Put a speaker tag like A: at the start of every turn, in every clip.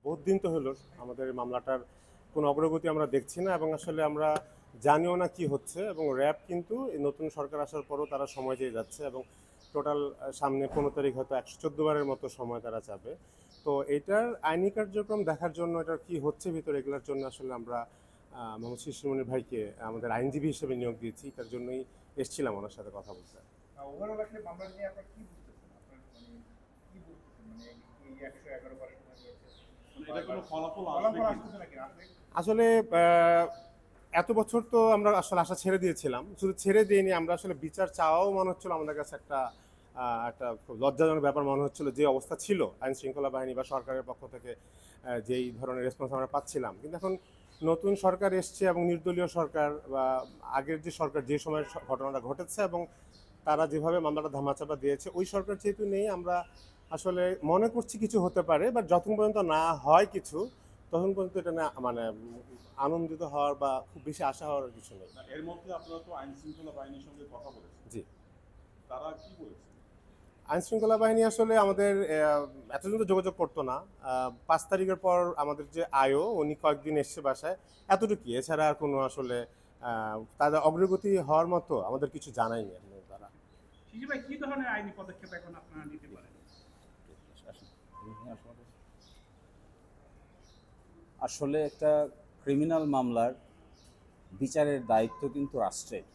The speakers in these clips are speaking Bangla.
A: বহুত দিন তো হলো আমাদের এই মামলাটার কোনো অগ্রগতি আমরা দেখছি না, এবং আসলে আমরা জানিও না কি হচ্ছে। এবং র্যাব কিন্তু এই নতুন সরকার আসার পরও তারা সময় চেয়ে যাচ্ছে, এবং টোটাল সামনে 15 তারিখ হয়তো 114 বারের মতো সময় তারা চাবে। তো এটার আইনি কার্যক্রম দেখার জন্য, এটার কি হচ্ছে ভিতরে, এগুলোর জন্য আসলে আমরা মোহাম্মদ শিশিরমণি ভাইকে আমাদের আইনজীবী হিসেবে নিয়োগ দিয়েছি। তার জন্যই এসেছিলাম ওনার সাথে কথা বলতে।
B: ওভারঅল আসলে মামলা নিয়ে আপনার কি বুঝতেছেন? আপনার মানে কি বুঝতেছেন? মানে এই 111 বার সময় নিয়েছে,
C: মানে এটা কোনো ফলাফল আসবে
B: ফলাফল
C: কি?
B: আসতেছে নাকি আসলে?
A: আসলে এত বছর তো আমরা আসলে আশা ছেড়ে দিয়েছিলাম, শুধু ছেড়ে দিইনি, আমরা আসলে বিচার চাওয়াও মনে হচ্ছিল আমাদের কাছে একটা খুব লজ্জাজনক ব্যাপার মনে হচ্ছিল। যে অবস্থা ছিল আইন শৃঙ্খলা বাহিনী বা সরকারের পক্ষ থেকে, যেই ধরনের রেসপন্স আমরা পাচ্ছিলাম। কিন্তু এখন নতুন সরকার এসছে, এবং নির্দলীয় সরকার, বা আগের যে সরকার যে সময় ঘটনাটা ঘটেছে এবং তারা যেভাবে মামলাটা ধামাচাপা দিয়েছে, ওই সরকার যেহেতু নেই, আমরা আসলে মনে করছি কিছু হতে পারে, বাট যতক্ষণ পর্যন্ত না হয় কিছু, তখন পর্যন্ত এটা না মানে আনন্দিত হওয়ার বা খুব বেশি আশা হওয়ার কিছু নেই।
C: না, এর মধ্যে আপনারা তো আইন শৃঙ্খলা বাহিনীর সঙ্গে কথা বলেছেন,
A: জি,
C: তারা কি বলেছে?
A: আইন শৃঙ্খলা বাহিনী আসলে আমাদের এতদিন তো যোগাযোগ করতো না। 5 তারিখের পর আমাদের যে আয়ও, উনি কয়েকদিন এসছে বাসায়, এতটুকু। এছাড়া আর কোনো আসলে তাদের অগ্রগতি হওয়ার মতো আমাদের কিছু জানায়নি এখনো তারা।
B: শিশির ভাই, কি ধরনের আইনি পদক্ষেপ এখন আপনারা নিতে পারেন?
D: আসলে একটা ক্রিমিনাল মামলার বিচারের দায়িত্ব কিন্তু রাষ্ট্রের,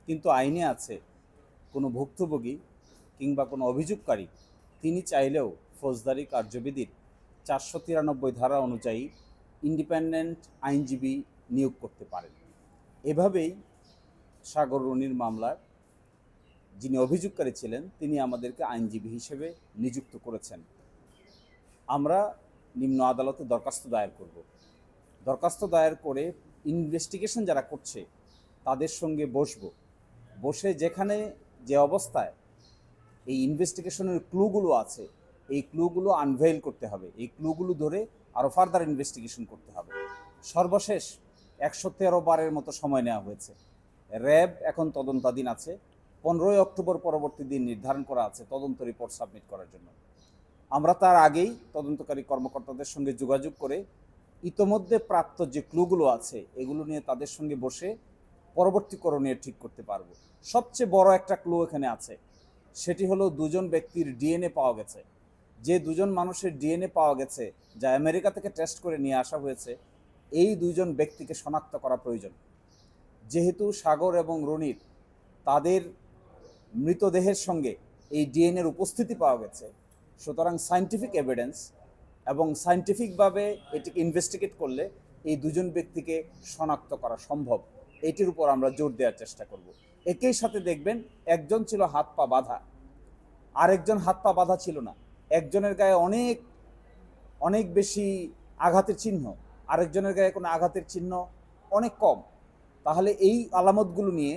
D: কিন্তু আইনে আছে কোনো ভুক্তভোগী কিংবা কোনো অভিযোগকারী তিনি চাইলেও ফৌজদারি কার্যবিধির 493 ধারা অনুযায়ী ইন্ডিপেন্ডেন্ট আইনজীবী নিয়োগ করতে পারেন। এভাবেই সাগর রনির মামলার যিনি অভিযোগকারী ছিলেন তিনি আমাদেরকে আইনজীবী হিসেবে নিযুক্ত করেছেন। আমরা নিম্ন আদালতে দরখাস্ত দায়ের করব। দরখাস্ত দায়ের করে ইনভেস্টিগেশন যারা করছে তাদের সঙ্গে বসে যেখানে যে অবস্থায় এই ইনভেস্টিগেশনের ক্লুগুলো আছে, এই ক্লুগুলো আনভেইল করতে হবে, এই ক্লুগুলো ধরে আরও ফার্দার ইনভেস্টিগেশন করতে হবে। সর্বশেষ 113 বারের মতো সময় নেওয়া হয়েছে। র্যাব এখন তদন্তাধীন আছে। 15 অক্টোবর পরবর্তী দিন নির্ধারণ করা আছে তদন্ত রিপোর্ট সাবমিট করার জন্য। আমরা তার আগেই তদন্তকারী কর্মকর্তাদের সঙ্গে যোগাযোগ করে ইতোমধ্যে প্রাপ্ত যে ক্লুগুলো আছে এগুলো নিয়ে তাদের সঙ্গে বসে পরবর্তী করণীয় ঠিক করতে পারবো। সবচেয়ে বড় একটা ক্লু এখানে আছে, সেটি হলো দুজন ব্যক্তির ডিএনএ পাওয়া গেছে। যে দুজন মানুষের ডিএনএ পাওয়া গেছে, যা আমেরিকা থেকে টেস্ট করে নিয়ে আসা হয়েছে, এই দুজন ব্যক্তিকে শনাক্ত করা প্রয়োজন। যেহেতু সাগর এবং রনির তাদের মৃতদেহের সঙ্গে এই ডিএনএর উপস্থিতি পাওয়া গেছে, সুতরাং সায়েন্টিফিক এভিডেন্স এবং সায়েন্টিফিকভাবে এটিকে ইনভেস্টিগেট করলে এই দুজন ব্যক্তিকে শনাক্ত করা সম্ভব। এটির উপর আমরা জোর দেওয়ার চেষ্টা করব। একই সাথে দেখবেন একজন ছিল হাত পা বাঁধা, আরেকজন হাত পা বাঁধা ছিল না। একজনের গায়ে অনেক অনেক বেশি আঘাতের চিহ্ন, আরেকজনের গায়ে কোনো আঘাতের চিহ্ন অনেক কম। তাহলে এই আলামতগুলো নিয়ে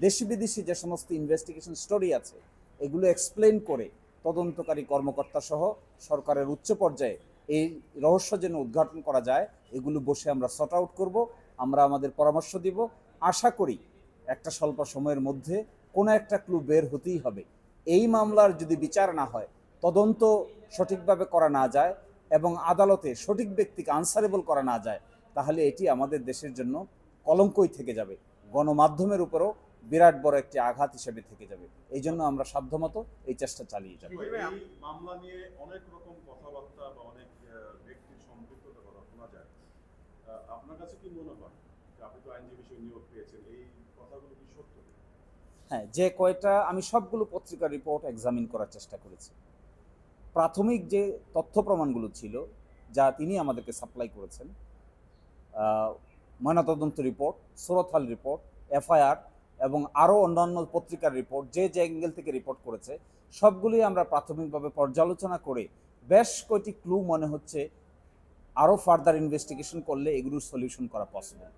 D: দেশি বিদেশি যে সমস্ত ইনভেস্টিগেশন স্টোরি আছে এগুলো এক্সপ্লেন করে তদন্তকারী কর্মকর্তা সহ সরকারের উচ্চ পর্যায়ে এই রহস্য যেন উদ্ঘাটন করা যায়, এগুলো বসে আমরা সর্ট আউট করব। আমরা আমাদের পরামর্শ দিব। আশা করি একটা স্বল্প সময়ের মধ্যে কোনো একটা ক্লু বের হতেই হবে। এই মামলার যদি বিচার না হয়, তদন্ত সঠিকভাবে করা না যায় এবং আদালতে সঠিক ব্যক্তিকে আনসারেবল করা না যায়, তাহলে এটি আমাদের দেশের জন্য কলঙ্কই থেকে যাবে, গণমাধ্যমের উপরও বিরাট বড় একটি আঘাত হিসেবে থেকে যাবে। এই জন্য আমরা সাধ্যমতো এই চেষ্টা চালিয়ে যাব।
C: এই মামলা নিয়ে অনেক রকম কথাবার্তা বা অনেক ব্যক্তির সম্পৃক্ততা কথা শোনা যায়। আপনার কাছে কি মনে হয় যে আপনি তো আইনজীবী হিসেবে নিয়োগ পেয়েছেন, এই কথাগুলো কি সত্য?
D: হ্যাঁ, যে কয়টা আমি সবগুলো পত্রিকার রিপোর্ট এক্সামিন করার চেষ্টা করেছি। প্রাথমিক যে তথ্য প্রমাণগুলো ছিল যা তিনি আমাদেরকে সাপ্লাই করেছেন, ময়নাতদন্ত রিপোর্ট, সুরতহাল রিপোর্ট, এফআইআর এবং আরও অন্যান্য পত্রিকার রিপোর্ট, যে যে অ্যাঙ্গেল থেকে রিপোর্ট করেছে সবগুলোই আমরা প্রাথমিকভাবে পর্যালোচনা করে বেশ কয়টি ক্লু মনে হচ্ছে আরও ফার্দার ইনভেস্টিগেশন করলে এগুলোর সলিউশন করা পসিবল।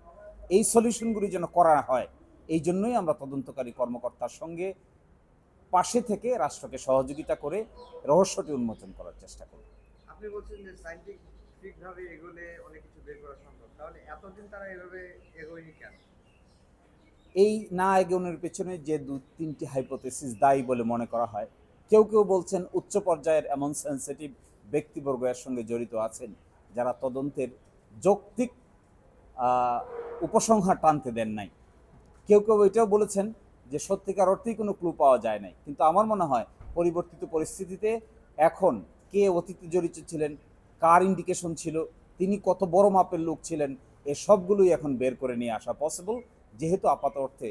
D: এই সলিউশনগুলি যেন করা হয়, এই জন্যই আমরা তদন্তকারী কর্মকর্তার সঙ্গে পাশে থেকে রাষ্ট্রকে সহযোগিতা করে রহস্যটি উন্মোচন করার চেষ্টা করব।
E: আপনি বলছেন যে সায়েন্টিফিক ভাবে এগোলে অনেক কিছু বের করা সম্ভব, তাহলে এতদিন তারা এভাবে এগোয়নি কেন?
D: এই না এগোনোর পেছনে যে 2-3টি হাইপোথেসিস দায়ী বলে মনে করা হয়। কেউ কেউ বলছেন উচ্চ পর্যায়ের এমন সেন্সিটিভ ব্যক্তিবর্গ এর সঙ্গে জড়িত আছেন যারা তদন্তের যৌক্তিক উপসংহার টানতে দেন নাই। কেউ কেউ এটাও বলেছেন যে সত্যিকার অর্থেই কোনো ক্লু পাওয়া যায় নাই। কিন্তু আমার মনে হয় পরিবর্তিত পরিস্থিতিতে এখন কে অতীতে জড়িত ছিলেন, কার ইন্ডিকেশন ছিল, তিনি কত বড় মাপের লোক ছিলেন, এ সবগুলোই এখন বের করে নিয়ে আসা পসিবল, যেহেতু আপাত অর্থে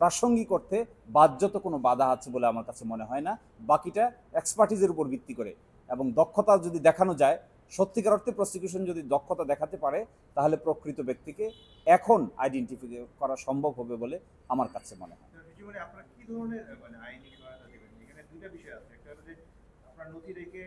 D: প্রাসঙ্গিক অর্থে বাহ্যত কোনো বাধা আছে বলে আমার কাছে মনে হয় না। বাকিটা এক্সপার্টিজের উপর ভিত্তি করে এবং দক্ষতা যদি দেখানো যায়, সত্যিকার অর্থে প্রসিকিউশন যদি দক্ষতা দেখাতে পারে, তাহলে প্রকৃত ব্যক্তিকে এখন আইডেন্টিফাই করা সম্ভব হবে বলে আমার কাছে মনে হয়।
B: জীবনে আপনারা কি ধরনের মানে আইনি সহায়তা দেবেন? এখানে দুইটা বিষয় আছে, একটা হলো যে আপনার নথি রেখে